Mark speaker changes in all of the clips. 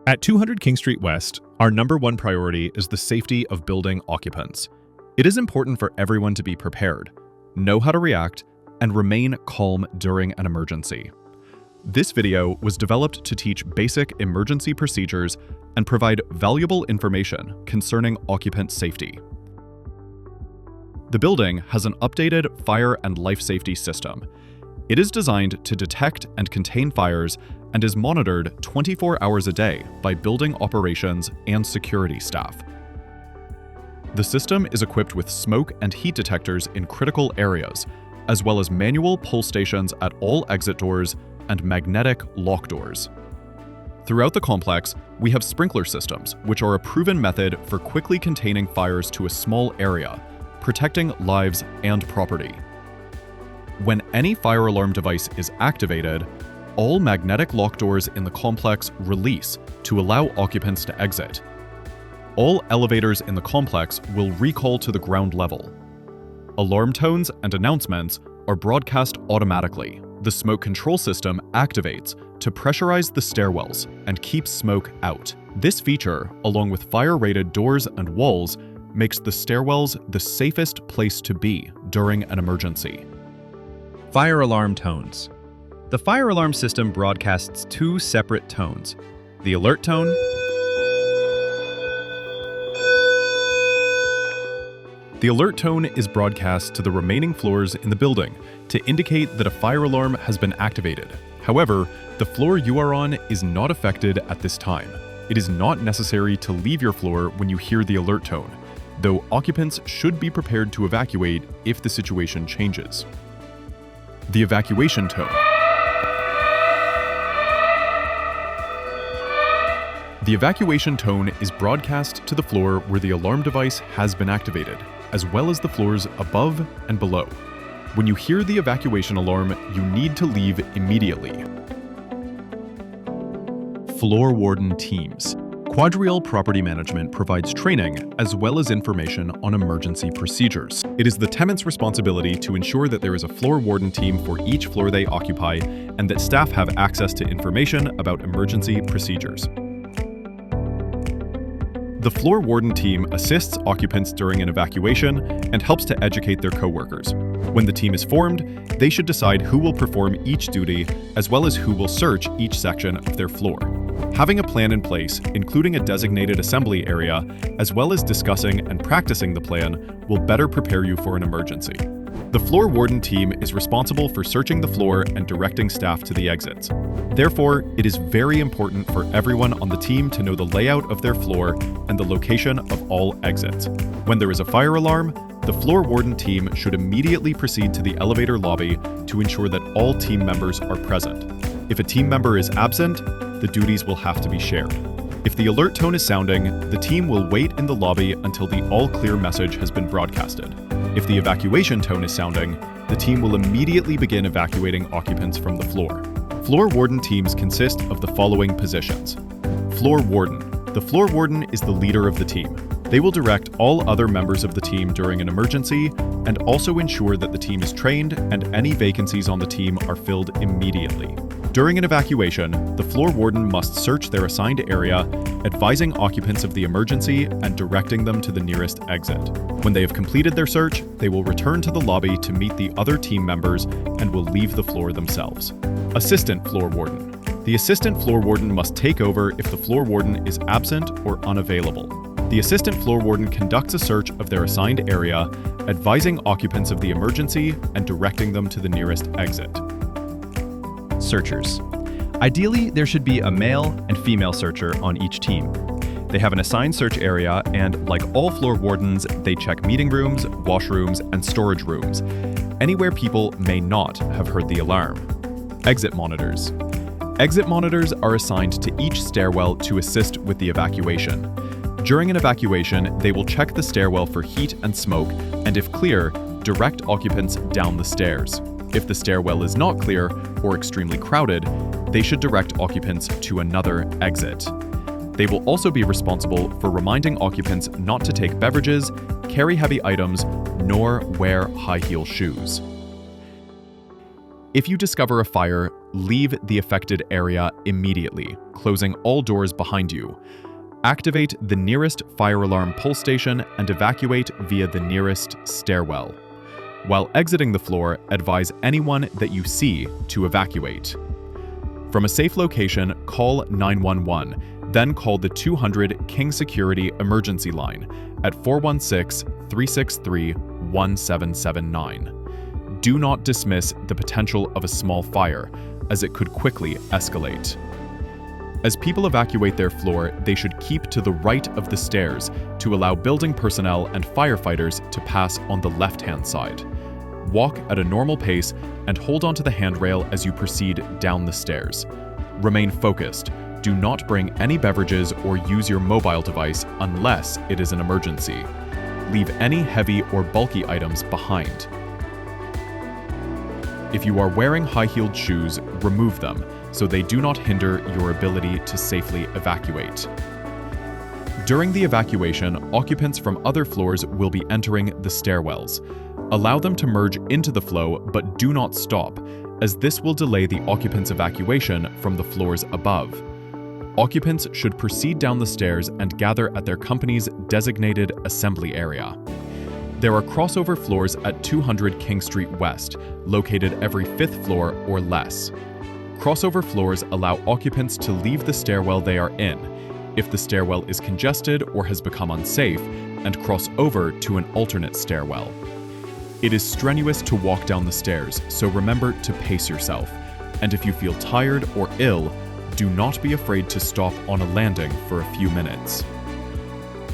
Speaker 1: At 200 King Street West, our number one priority is the safety of building occupants. It is important for everyone to be prepared, know how to react, and remain calm during an emergency. This video was developed to teach basic emergency procedures and provide valuable information concerning occupant safety. The building has an updated fire and life safety system. It is designed to detect and contain fires and is monitored 24 hours a day by building operations and security staff. The system is equipped with smoke and heat detectors in critical areas, as well as manual pull stations at all exit doors and magnetic lock doors. Throughout the complex, we have sprinkler systems, which are a proven method for quickly containing fires to a small area, protecting lives and property. When any fire alarm device is activated, all magnetic lock doors in the complex release to allow occupants to exit. All elevators in the complex will recall to the ground level. Alarm tones and announcements are broadcast automatically. The smoke control system activates to pressurize the stairwells and keep smoke out. This feature, along with fire-rated doors and walls, makes the stairwells the safest place to be during an emergency.
Speaker 2: Fire alarm tones. The fire alarm system broadcasts two separate tones: the alert tone
Speaker 1: The alert tone is broadcast to the remaining floors in the building to indicate that a fire alarm has been activated. However, the floor you are on is not affected at this time. It is not necessary to leave your floor when you hear the alert tone, though occupants should be prepared to evacuate if the situation changes. The evacuation tone. The evacuation tone is broadcast to the floor where the alarm device has been activated, as well as the floors above and below. When you hear the evacuation alarm, you need to leave immediately. Floor warden teams. Quadrille Property Management provides training as well as information on emergency procedures. It is the tenant's responsibility to ensure that there is a floor warden team for each floor they occupy and that staff have access to information about emergency procedures. The floor warden team assists occupants during an evacuation and helps to educate their coworkers. When the team is formed, they should decide who will perform each duty as well as who will search each section of their floor. Having a plan in place, including a designated assembly area, as well as discussing and practicing the plan, will better prepare you for an emergency. The floor warden team is responsible for searching the floor and directing staff to the exits. Therefore, it is very important for everyone on the team to know the layout of their floor and the location of all exits. When there is a fire alarm, the floor warden team should immediately proceed to the elevator lobby to ensure that all team members are present. If a team member is absent, the duties will have to be shared. If the alert tone is sounding, the team will wait in the lobby until the all-clear message has been broadcasted. If the evacuation tone is sounding, the team will immediately begin evacuating occupants from the floor. Floor warden teams consist of the following positions. Floor warden. The floor warden is the leader of the team. They will direct all other members of the team during an emergency and also ensure that the team is trained and any vacancies on the team are filled immediately. During an evacuation, the floor warden must search their assigned area, advising occupants of the emergency and directing them to the nearest exit. When they have completed their search, they will return to the lobby to meet the other team members and will leave the floor themselves. Assistant floor warden. The assistant floor warden must take over if the floor warden is absent or unavailable. The assistant floor warden conducts a search of their assigned area, advising occupants of the emergency and directing them to the nearest exit.
Speaker 2: Searchers. Ideally, there should be a male and female searcher on each team. They have an assigned search area and, like all floor wardens, they check meeting rooms, washrooms, and storage rooms, anywhere people may not have heard the alarm. Exit monitors. Exit monitors are assigned to each stairwell to assist with the evacuation. During an evacuation, they will check the stairwell for heat and smoke, and if clear, direct occupants down the stairs. If the stairwell is not clear or extremely crowded, they should direct occupants to another exit. They will also be responsible for reminding occupants not to take beverages, carry heavy items, nor wear high heel shoes. If you discover a fire,
Speaker 1: leave the affected area immediately, closing all doors behind you. Activate the nearest fire alarm pull station and evacuate via the nearest stairwell. While exiting the floor, advise anyone that you see to evacuate. From a safe location, call 911, then call the 200 King Security emergency line at 416-363-1779. Do not dismiss the potential of a small fire, as it could quickly escalate. As people evacuate their floor, they should keep to the right of the stairs to allow building personnel and firefighters to pass on the left-hand side. Walk at a normal pace and hold onto the handrail as you proceed down the stairs. Remain focused. Do not bring any beverages or use your mobile device unless it is an emergency. Leave any heavy or bulky items behind. If you are wearing high-heeled shoes, remove them so they do not hinder your ability to safely evacuate. During the evacuation, occupants from other floors will be entering the stairwells. Allow them to merge into the flow, but do not stop, as this will delay the occupants' evacuation from the floors above. Occupants should proceed down the stairs and gather at their company's designated assembly area. There are crossover floors at 200 King Street West, located every 5th floor or less. Crossover floors allow occupants to leave the stairwell they are in, if the stairwell is congested or has become unsafe, and cross over to an alternate stairwell. It is strenuous to walk down the stairs, so remember to pace yourself. And if you feel tired or ill, do not be afraid to stop on a landing for a few minutes.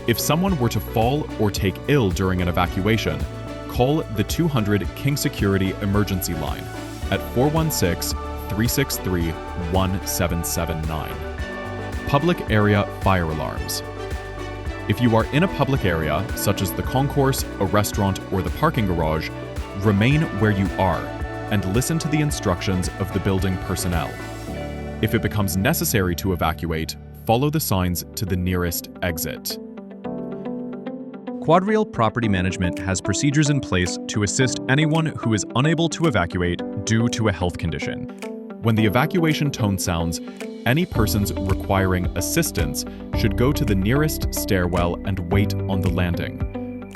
Speaker 1: If someone were to fall or take ill during an evacuation, call the 200 King Security emergency line at 416-363-1779. Public area fire alarms. If you are in a public area, such as the concourse, a restaurant, or the parking garage, remain where you are and listen to the instructions of the building personnel. If it becomes necessary to evacuate, follow the signs to the nearest exit.
Speaker 2: Quadreal Property Management has procedures in place to assist anyone who is unable to evacuate due to a health condition.
Speaker 1: When the evacuation tone sounds, any persons requiring assistance should go to the nearest stairwell and wait on the landing.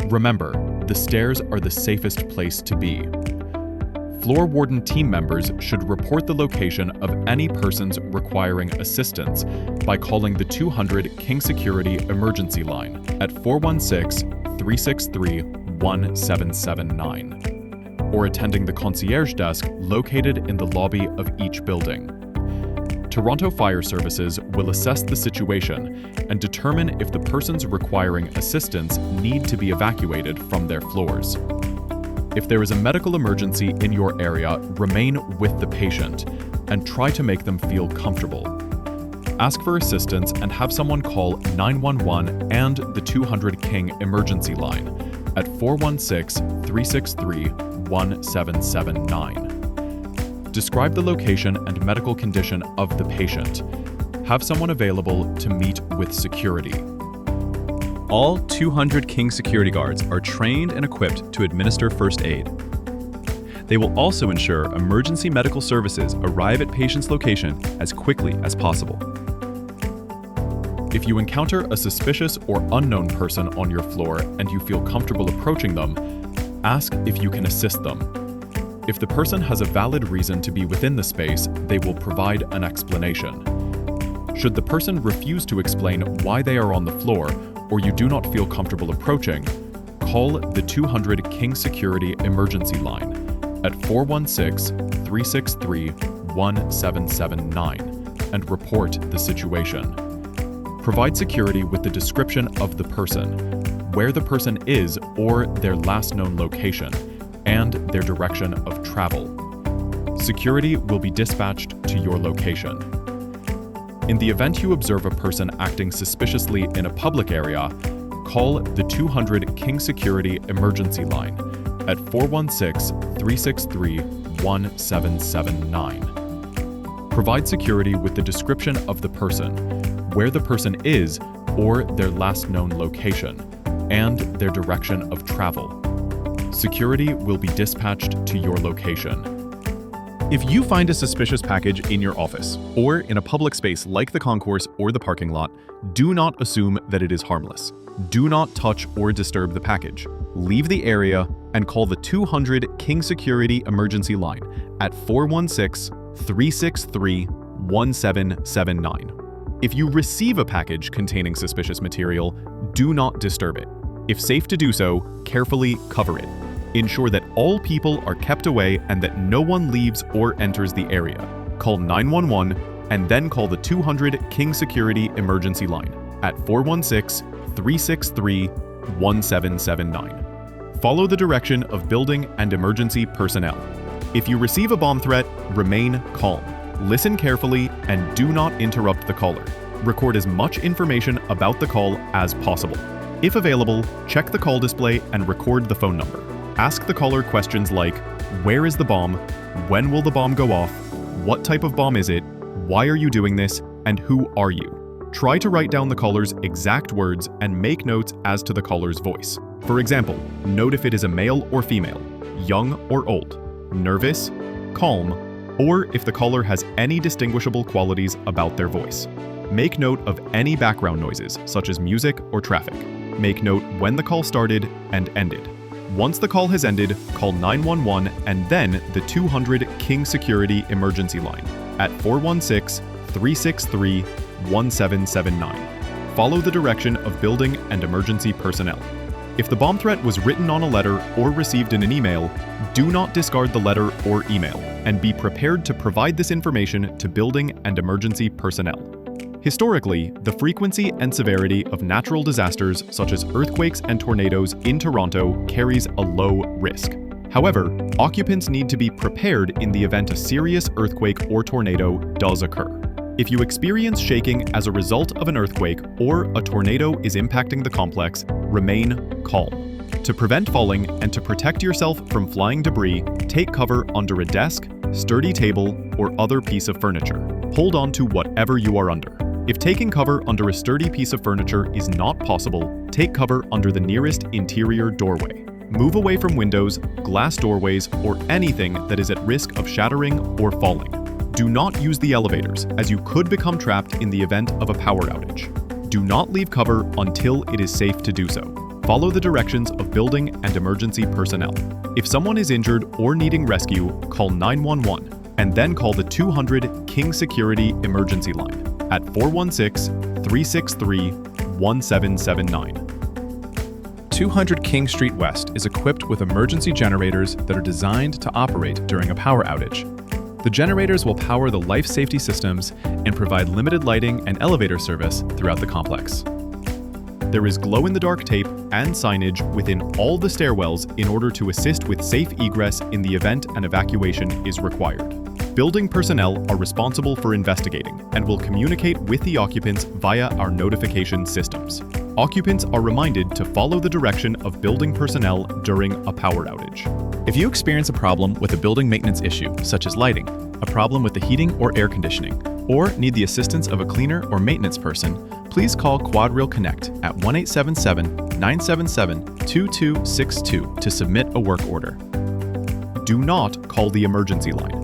Speaker 1: Remember, the stairs are the safest place to be. Floor warden team members should report the location of any persons requiring assistance by calling the 200 King Security emergency line at 416-363-1779, or attending the concierge desk located in the lobby of each building. Toronto Fire Services will assess the situation and determine if the persons requiring assistance need to be evacuated from their floors. If there is a medical emergency in your area, remain with the patient and try to make them feel comfortable. Ask for assistance and have someone call 911 and the 200 King emergency line at 416-363-1779. Describe the location and medical condition of the patient. Have someone available to meet with security.
Speaker 2: All 200 King security guards are trained and equipped to administer first aid. They will also ensure emergency medical services arrive at patients' location as quickly as possible.
Speaker 1: If you encounter a suspicious or unknown person on your floor and you feel comfortable approaching them, ask if you can assist them. If the person has a valid reason to be within the space, they will provide an explanation. Should the person refuse to explain why they are on the floor, or you do not feel comfortable approaching, call the 200 King Security emergency line at 416-363-1779 and report the situation. Provide security with the description of the person, where the person is or their last known location, and their direction of travel. Security will be dispatched to your location. In the event you observe a person acting suspiciously in a public area, call the 200 King Security emergency line at 416-363-1779. Provide security with the description of the person, where the person is or their last known location, and their direction of travel. Security will be dispatched to your location. If you find a suspicious package in your office or in a public space like the concourse or the parking lot, do not assume that it is harmless. Do not touch or disturb the package. Leave the area and call the 200 King Security emergency line at 416-363-1779. If you receive a package containing suspicious material, do not disturb it. If safe to do so, carefully cover it. Ensure that all people are kept away and that no one leaves or enters the area. Call 911 and then call the 200 King Security emergency line at 416-363-1779. Follow the direction of building and emergency personnel. If you receive a bomb threat, remain calm. Listen carefully and do not interrupt the caller. Record as much information about the call as possible. If available, check the call display and record the phone number. Ask the caller questions like, where is the bomb? When will the bomb go off? What type of bomb is it? Why are you doing this? And who are you? Try to write down the caller's exact words and make notes as to the caller's voice. For example, note if it is a male or female, young or old, nervous, calm, or if the caller has any distinguishable qualities about their voice. Make note of any background noises, such as music or traffic. Make note when the call started and ended. Once the call has ended, call 911 and then the 200 King Security emergency line at 416-363-1779. Follow the direction of building and emergency personnel. If the bomb threat was written on a letter or received in an email, do not discard the letter or email, and be prepared to provide this information to building and emergency personnel. Historically, the frequency and severity of natural disasters such as earthquakes and tornadoes in Toronto carries a low risk. However, occupants need to be prepared in the event a serious earthquake or tornado does occur. If you experience shaking as a result of an earthquake or a tornado is impacting the complex, remain calm. To prevent falling and to protect yourself from flying debris, take cover under a desk, sturdy table, or other piece of furniture. Hold on to whatever you are under. If taking cover under a sturdy piece of furniture is not possible, take cover under the nearest interior doorway. Move away from windows, glass doorways, or anything that is at risk of shattering or falling. Do not use the elevators, as you could become trapped in the event of a power outage. Do not leave cover until it is safe to do so. Follow the directions of building and emergency personnel. If someone is injured or needing rescue, call 911 and then call the 200 King Security emergency line at 416-363-1779.
Speaker 2: 200 King Street West is equipped with emergency generators that are designed to operate during a power outage. The generators will power the life safety systems and provide limited lighting and elevator service throughout the complex. There is glow-in-the-dark tape and signage within all the stairwells in order to assist with safe egress in the event an evacuation is required. Building personnel are responsible for investigating and will communicate with the occupants via our notification systems. Occupants are reminded to follow the direction of building personnel during a power outage. If you experience a problem with a building maintenance issue, such as lighting, a problem with the heating or air conditioning, or need the assistance of a cleaner or maintenance person, please call QuadRail Connect at 1-877-977-2262 to submit a work order. Do not call the emergency line.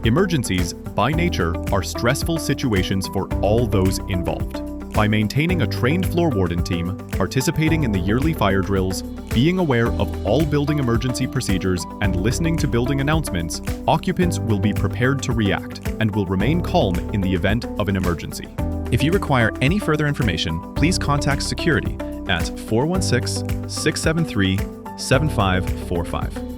Speaker 2: Emergencies, by nature, are stressful situations for all those involved. By maintaining a trained floor warden team, participating in the yearly fire drills, being aware of all building emergency procedures, and listening to building announcements, occupants will be prepared to react and will remain calm in the event of an emergency. If you require any further information, please contact security at 416-673-7545.